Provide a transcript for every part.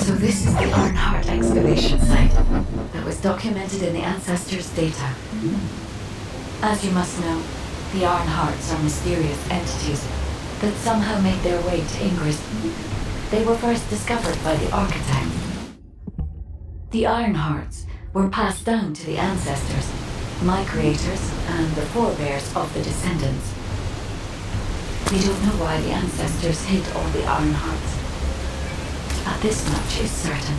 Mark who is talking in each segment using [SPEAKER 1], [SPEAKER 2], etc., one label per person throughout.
[SPEAKER 1] So this is the Arnhart excavation site that was documented in the Ancestors' data. As you must know, the Arnharts are mysterious entities that somehow made their way to Ingress. They were first discovered by the Architect. The Arnharts were passed down to the Ancestors, my creators, and the forebears of the Descendants. We don't know why the Ancestors hid all the Arnharts. But this much is certain.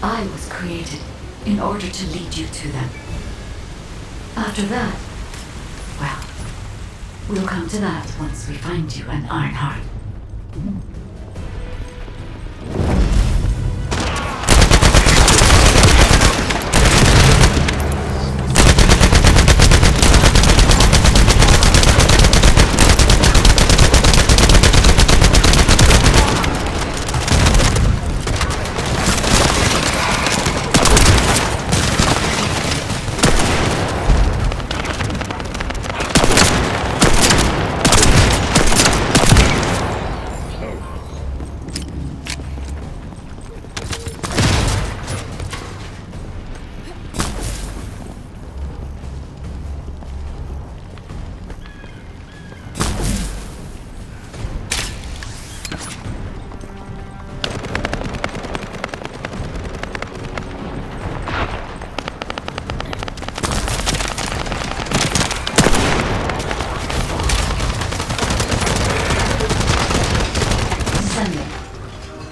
[SPEAKER 1] I was created in order to lead you to them. After that, well, we'll come to that once we find you an Arnhart.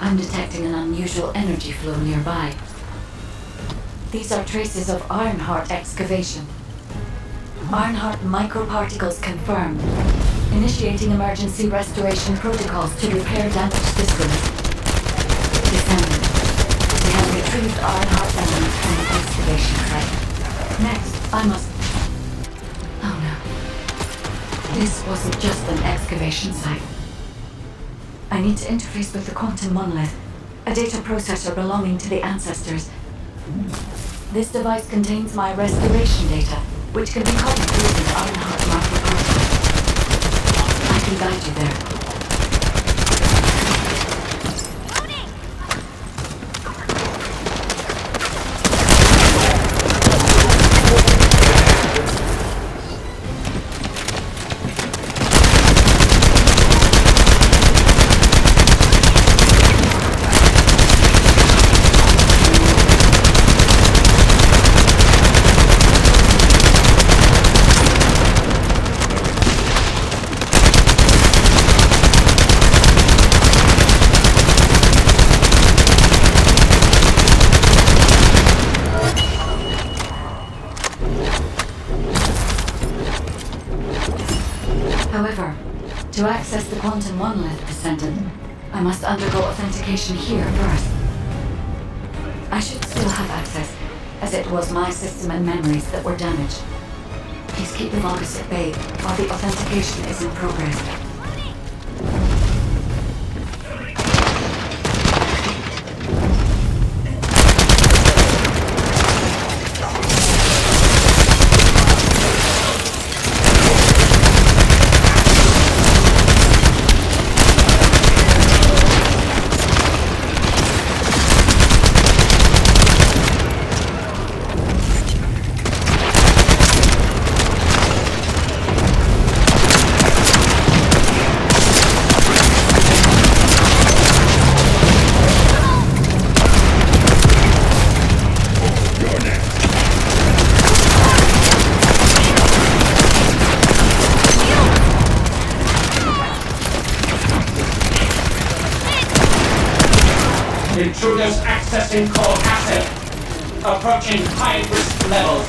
[SPEAKER 1] I'm detecting an unusual energy flow nearby. These are traces of Arnhart excavation. Arnhart microparticles confirmed. Initiating emergency restoration protocols to repair damaged systems. Descendant, we have retrieved Arnhart excavation site. Next, I must... Oh no. This wasn't just an excavation site. I need to interface with the quantum monolith, a data processor belonging to the ancestors. This device contains my restoration data, which can be copied using the Ironheart microprocessor. I can guide you there. However, to access the quantum monolith descendant, I must undergo authentication here first. I should still have access, as it was my system and memories that were damaged. Please keep the Vulgus at bay while the authentication is in progress.
[SPEAKER 2] Intruders accessing core asset. Approaching high-risk levels.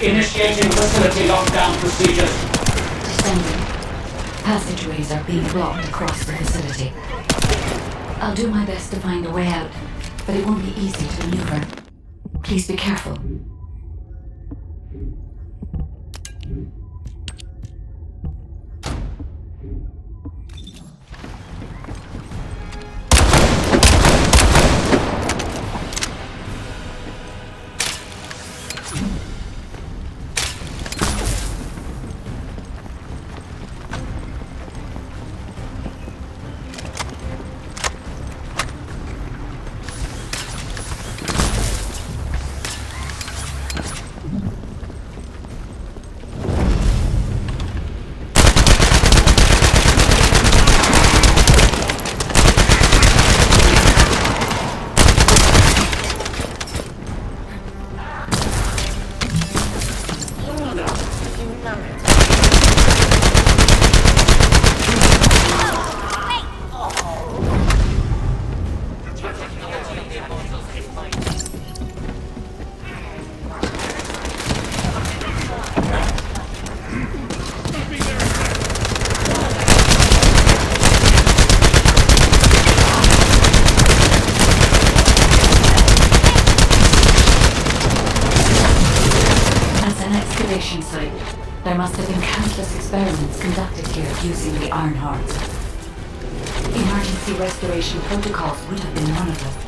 [SPEAKER 2] Initiating facility lockdown procedures.
[SPEAKER 1] Descendant. Passageways are being blocked across the facility. I'll do my best to find a way out, but it won't be easy to maneuver. Please be careful. Site. There must have been countless experiments conducted here using the Ironheart. Emergency restoration protocols would have been one of them.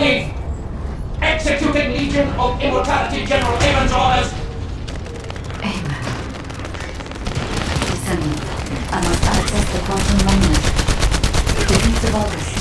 [SPEAKER 2] leave. Executing Legion of Immortality General Amon's orders.
[SPEAKER 1] Amen. Descendant, I must access the quantum magnet. Defeat the virus.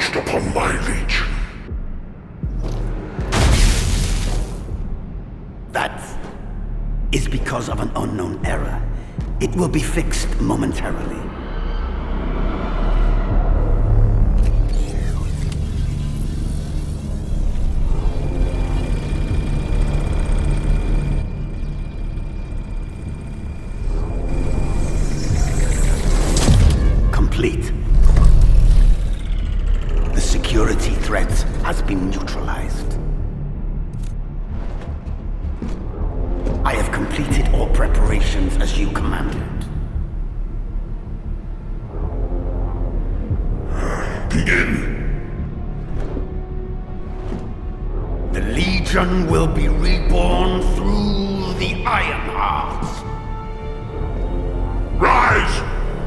[SPEAKER 3] encroached upon my legion.
[SPEAKER 4] That is because of an unknown error. It will be fixed momentarily. Complete. The security threat has been neutralized. I have completed all preparations as you commanded.
[SPEAKER 3] Begin.
[SPEAKER 4] The Legion will be reborn through the Iron Heart.
[SPEAKER 3] Rise,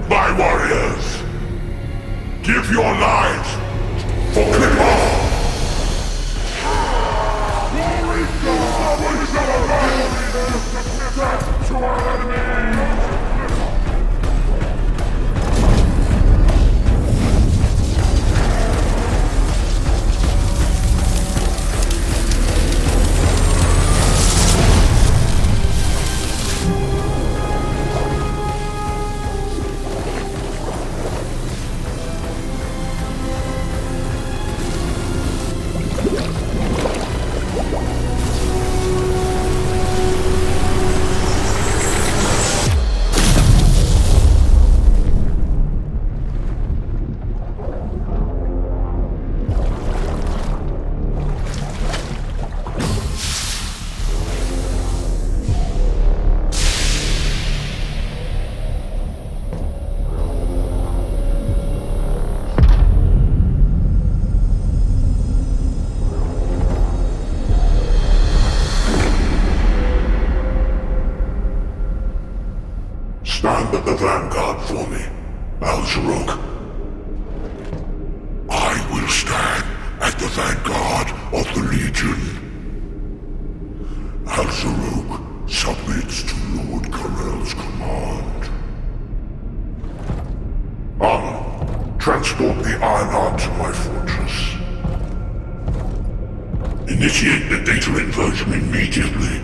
[SPEAKER 3] my warriors! Give your lives for Clipper! Stand at the vanguard for me, Al-Zaruk. I will stand at the vanguard of the Legion. Al-Zaruk submits to Lord Karel's command. Armor, transport the Ironheart to my fortress. Initiate the data inversion immediately.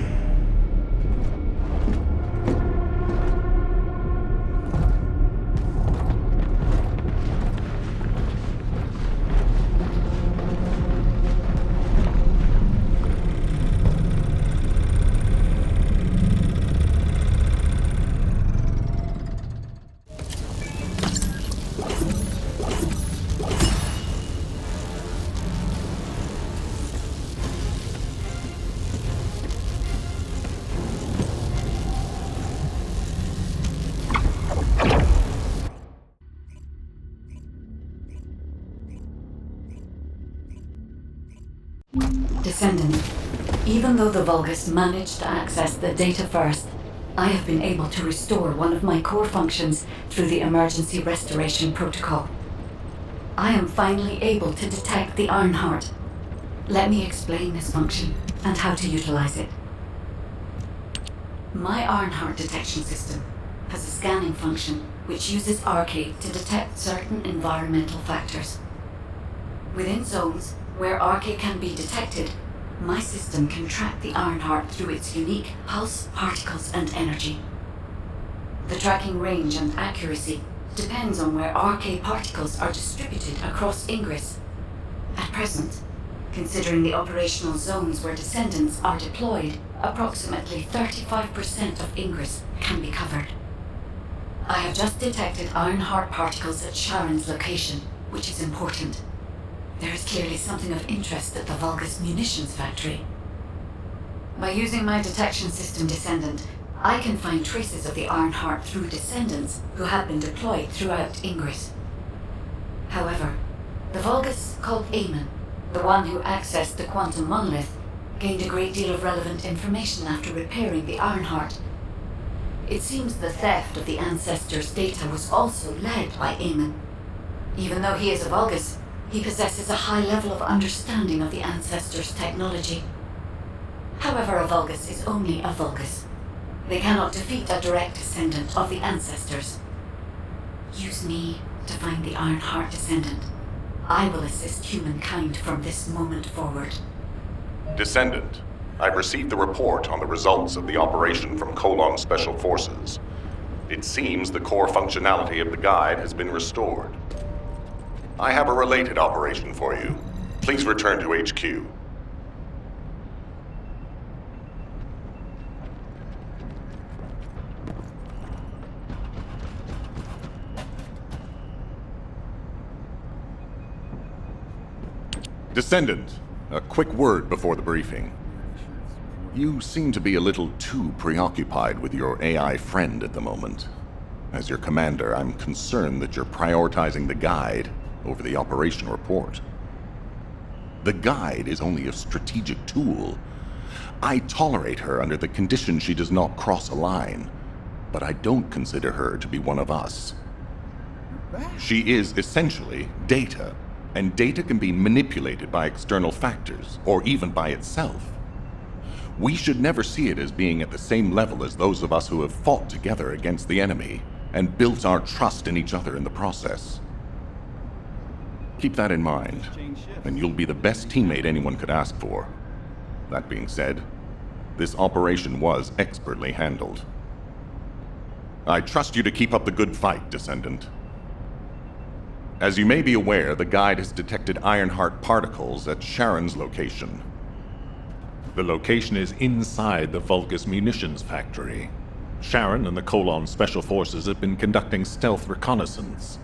[SPEAKER 1] Descendant, even though the Vulgus managed to access the data first, I have been able to restore one of my core functions through the emergency restoration protocol. I am finally able to detect the Ironheart. Let me explain this function and how to utilize it. My Ironheart detection system has a scanning function which uses Arcade to detect certain environmental factors. Within zones where Arcade can be detected, my system can track the Ironheart through its unique pulse, particles, and energy. The tracking range and accuracy depends on where Arcade particles are distributed across Ingress. At present, considering the operational zones where Descendants are deployed, approximately 35% of Ingress can be covered. I have just detected Ironheart particles at Sharon's location, which is important. There is clearly something of interest at the Vulgus munitions factory. By using my detection system Descendant, I can find traces of the Ironheart through Descendants who have been deployed throughout Ingress. However, the Vulgus called Eamon, the one who accessed the quantum monolith, gained a great deal of relevant information after repairing the Ironheart. It seems the theft of the Ancestors' data was also led by Eamon. Even though he is a Vulgus, he possesses a high level of understanding of the Ancestors' technology. However, a Vulgus is only a Vulgus. They cannot defeat a direct descendant of the Ancestors. Use me to find the Ironheart Descendant. I will assist humankind from this moment forward.
[SPEAKER 5] Descendant, I've received the report on the results of the operation from Colon Special Forces. It seems the core functionality of the guide has been restored. I have a related operation for you. Please return to HQ. Descendant, a quick word before the briefing. You seem to be a little too preoccupied with your AI friend at the moment. As your commander, I'm concerned that you're prioritizing the guide over the operation report. The guide is only a strategic tool. I tolerate her under the condition she does not cross a line, but I don't consider her to be one of us. She is essentially data, and data can be manipulated by external factors, or even by itself. We should never see it as being at the same level as those of us who have fought together against the enemy and built our trust in each other in the process. Keep that in mind, and you'll be the best teammate anyone could ask for. That being said, this operation was expertly handled. I trust you to keep up the good fight, Descendant. As you may be aware, the guide has detected Ironheart particles at Sharon's location.
[SPEAKER 6] The location is inside the Vulgus munitions factory. Sharon and the Colon Special Forces have been conducting stealth reconnaissance,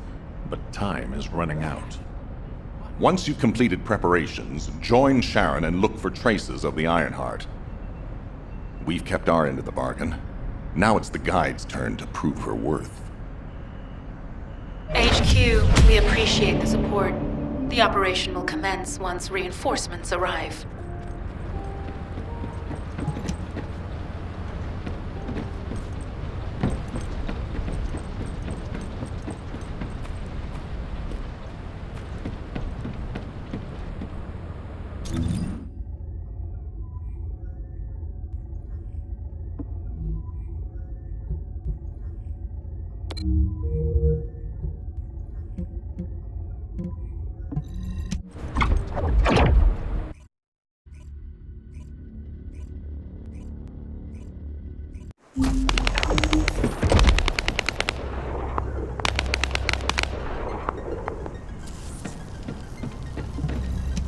[SPEAKER 6] but time is running out.
[SPEAKER 5] Once you've completed preparations, join Sharon and look for traces of the Ironheart. We've kept our end of the bargain. Now it's the guide's turn to prove her worth.
[SPEAKER 7] HQ, we appreciate the support. The operation will commence once reinforcements arrive.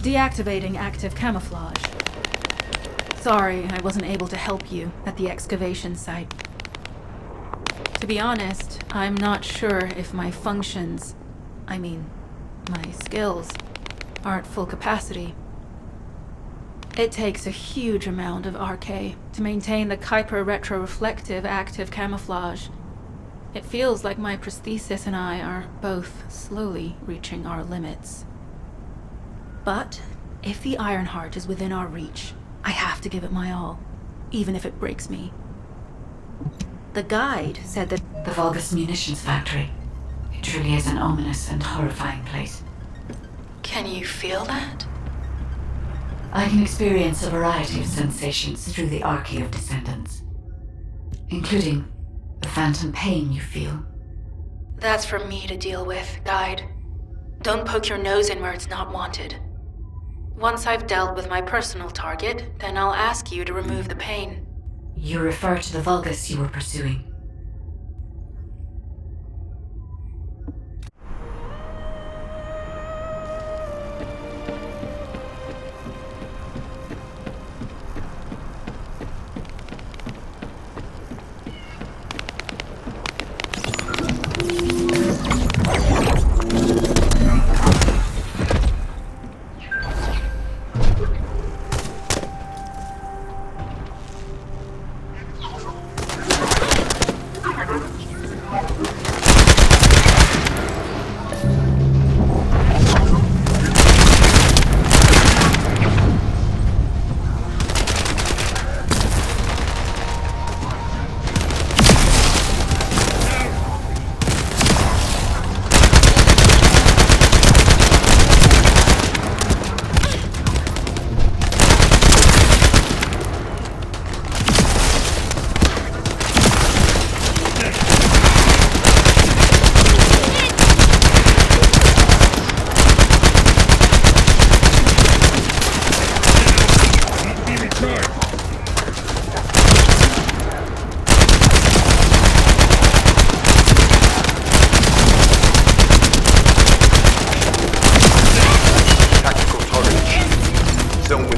[SPEAKER 8] Deactivating active camouflage. Sorry, I wasn't able to help you at the excavation site. To be honest, I'm not sure if my functions, my skills, are at full capacity. It takes a huge amount of RK to maintain the Kuiper retroreflective active camouflage. It feels like my prosthesis and I are both slowly reaching our limits. But if the Ironheart is within our reach, I have to give it my all, even if it breaks me. The guide said that
[SPEAKER 1] The Vulgus munitions factory. It truly is an ominous and horrifying place.
[SPEAKER 7] Can you feel that?
[SPEAKER 1] I can experience a variety of sensations through the archy of Descendants, including the phantom pain you feel.
[SPEAKER 7] That's for me to deal with, Guide. Don't poke your nose in where it's not wanted. Once I've dealt with my personal target, then I'll ask you to remove the pain.
[SPEAKER 1] You refer to the Vulgus you were pursuing.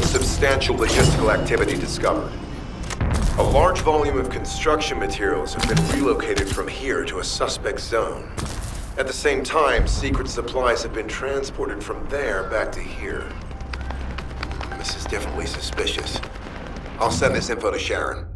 [SPEAKER 9] been substantial logistical activity discovered. A large volume of construction materials have been relocated from here to a suspect zone. At the same time, secret supplies have been transported from there back to here. This is definitely suspicious. I'll send this info to Sharon.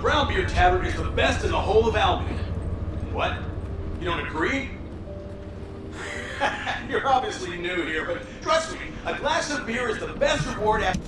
[SPEAKER 2] Brown Beer Tavern is the best in the whole of Albion. What? You don't agree? You're obviously new here, but trust me, a glass of beer is the best reward after...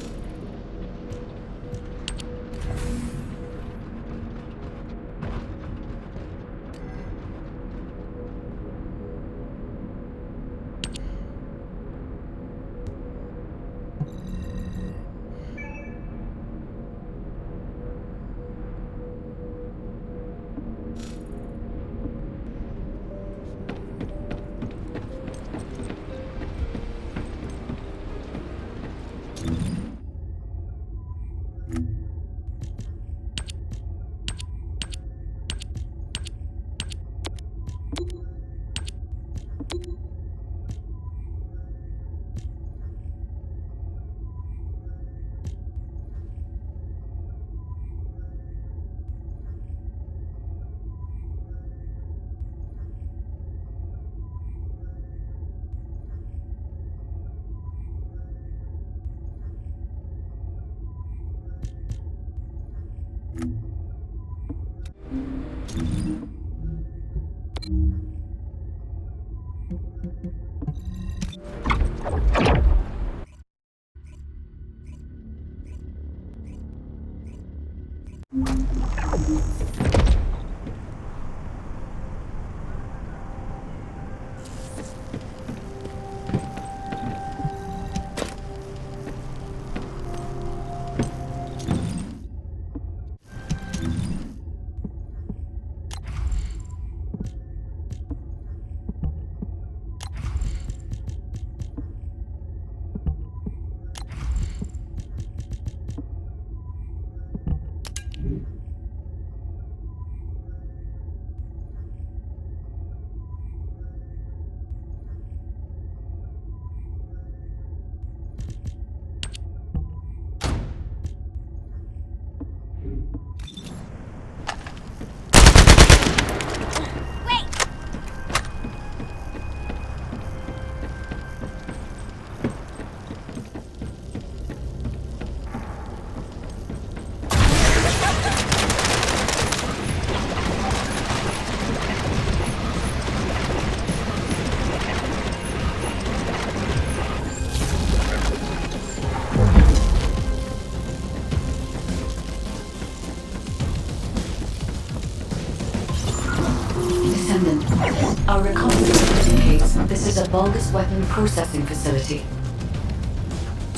[SPEAKER 1] Descendant, our reconnaissance indicates this is a Vulgus weapon processing facility.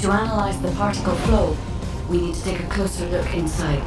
[SPEAKER 1] To analyze the particle flow, we need to take a closer look inside.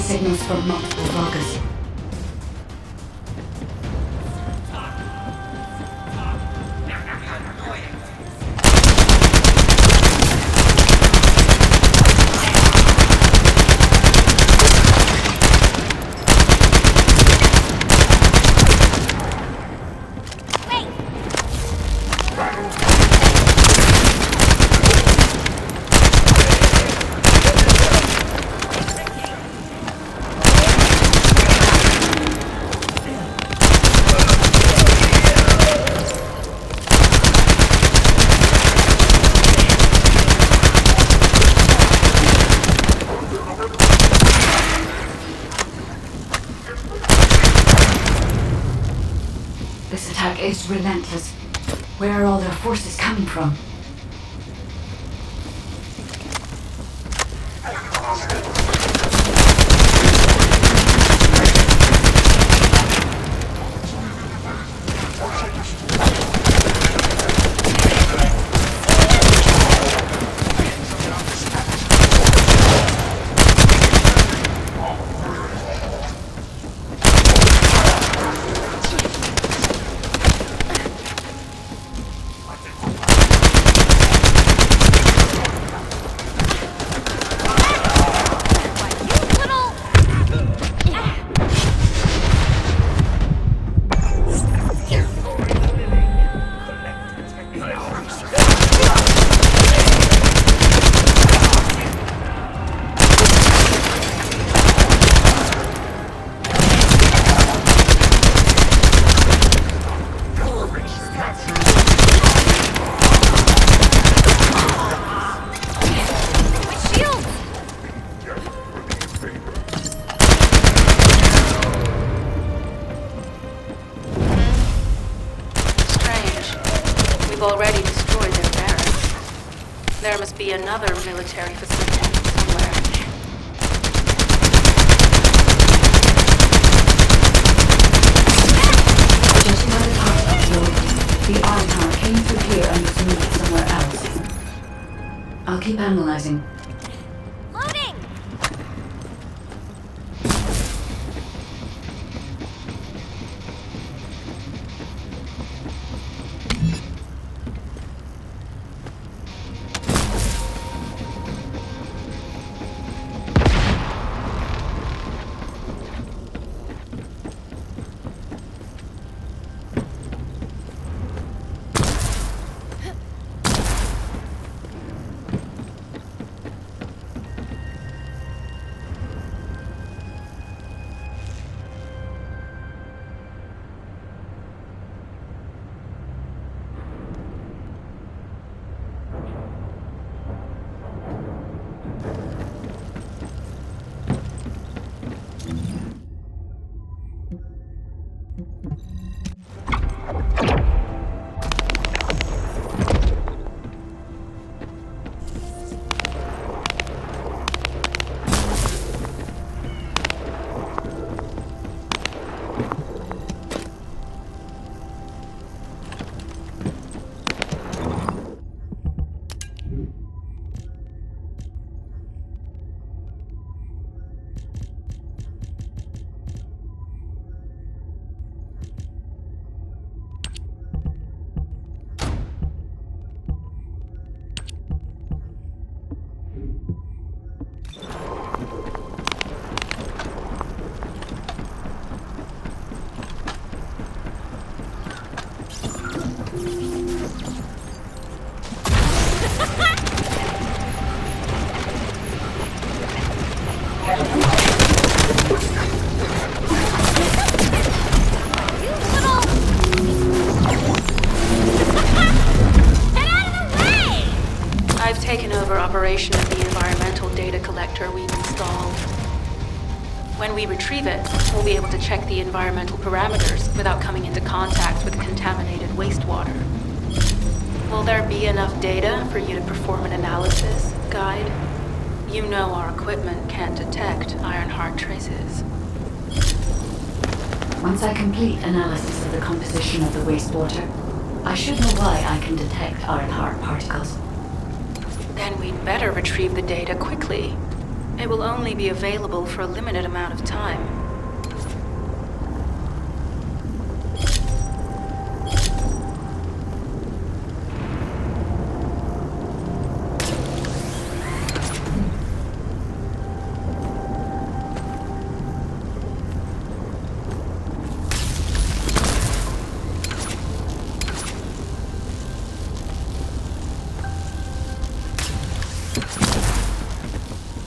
[SPEAKER 1] signals from multiple loggers. This attack is relentless. Where are all their forces coming from?
[SPEAKER 7] Already destroyed their barracks. There must be another military facility somewhere.
[SPEAKER 1] Judging by the parts upload, the Ironheart came through here and was moved somewhere else. I'll keep analyzing.
[SPEAKER 10] Loading!
[SPEAKER 7] Operation of the environmental data collector we've installed. When we retrieve it, we'll be able to check the environmental parameters without coming into contact with contaminated wastewater. Will there be enough data for you to perform an analysis, Guide? You know our equipment can't detect Ironheart traces.
[SPEAKER 1] Once I complete analysis of the composition of the wastewater, I should know why I can detect Ironheart particles.
[SPEAKER 7] Then we'd better retrieve the data quickly. It will only be available for a limited amount of time.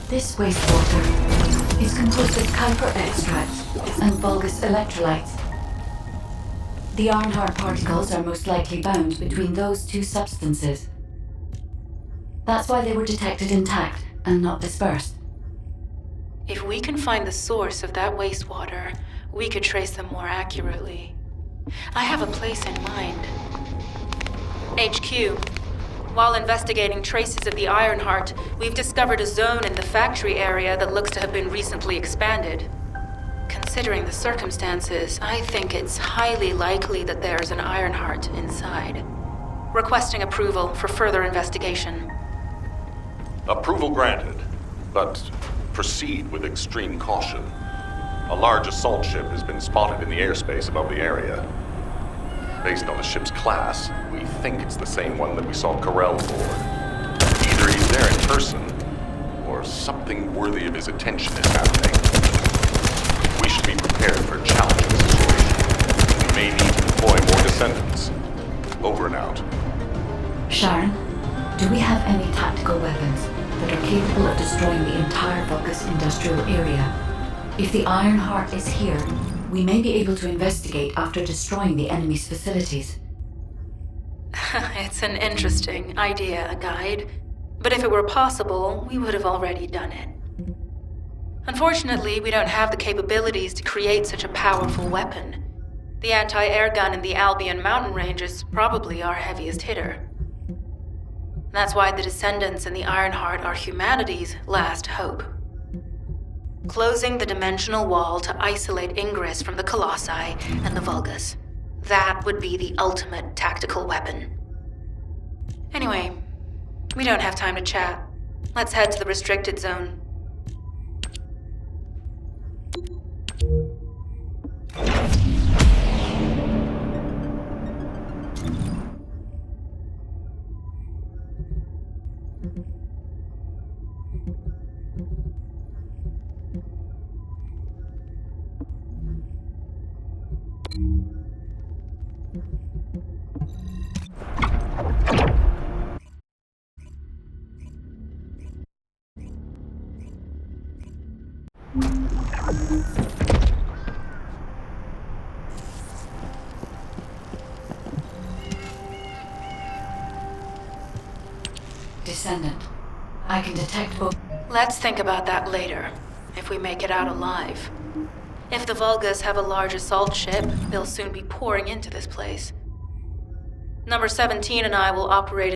[SPEAKER 1] This wastewater is composed of Kuiper extracts and Vulgus electrolytes. The Arnhart particles are most likely bound between those two substances. That's why they were detected intact and not dispersed.
[SPEAKER 7] If we can find the source of that wastewater, we could trace them more accurately. I have a place in mind. HQ. While investigating traces of the Ironheart, we've discovered a zone in the factory area that looks to have been recently expanded. Considering the circumstances, I think it's highly likely that there's an Ironheart inside. Requesting approval for further investigation.
[SPEAKER 5] Approval granted, but proceed with extreme caution. A large assault ship has been spotted in the airspace above the area. Based on the ship's class, we think it's the same one that we saw Carell aboard. Either he's there in person, or something worthy of his attention is happening. We should be prepared for a challenging situation. We may need to deploy more descendants. Over and out.
[SPEAKER 1] Sharon, do we have any tactical weapons that are capable of destroying the entire Vulgus industrial area? If the Ironheart is here, we may be able to investigate after destroying the enemy's facilities.
[SPEAKER 7] It's an interesting idea, Guide. But if it were possible, we would have already done it. Unfortunately, we don't have the capabilities to create such a powerful weapon. The anti-air gun in the Albion mountain range is probably our heaviest hitter. That's why the Descendants and the Ironheart are humanity's last hope. Closing the dimensional wall to isolate Ingress from the Colossi and the Vulgus. That would be the ultimate tactical weapon. Anyway, we don't have time to chat. Let's head to the restricted zone.
[SPEAKER 1] Descendant, I can detect both.
[SPEAKER 7] Let's think about that later, if we make it out alive. If the Vulgus have a large assault ship, they'll soon be pouring into this place. Number 17 and I will operate